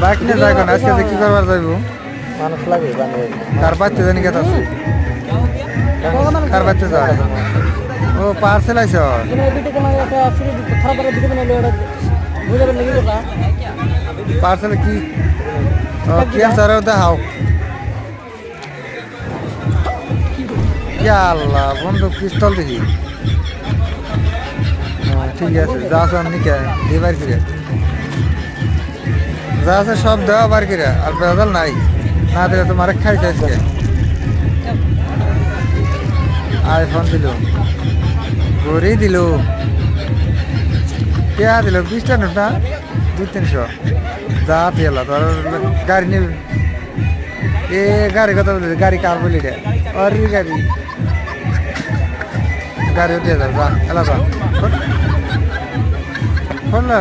bike নিয়ে যাই কোন আজকে যে কি করবার যাইব মানুষ লাগে কার বাচ্চা জানি কেতা কার বাচ্চা যায় ও পার্সেল আইছ পার্সেল কি ও ক্যান্সার দেখাও আল্লাহ বন্ধু পিস্তল দেখি ঠিক আছে যা আছে নিকে এবার ফিরে যা আছে সব দেওয়া বার কিরে আর বেজাল নাই না দিলে তোমার খাইছে আজকে আইফোন দিল ঘড়ি দিল কেয়া দিল 20টা নোট না 200-300 যা পেলা তোর গাড়ি নিবি এ গাড়ি কথা বলি গাড়ি কার বলি রে আর গাড়ি উঠে যাও যা এলা যা ফোন না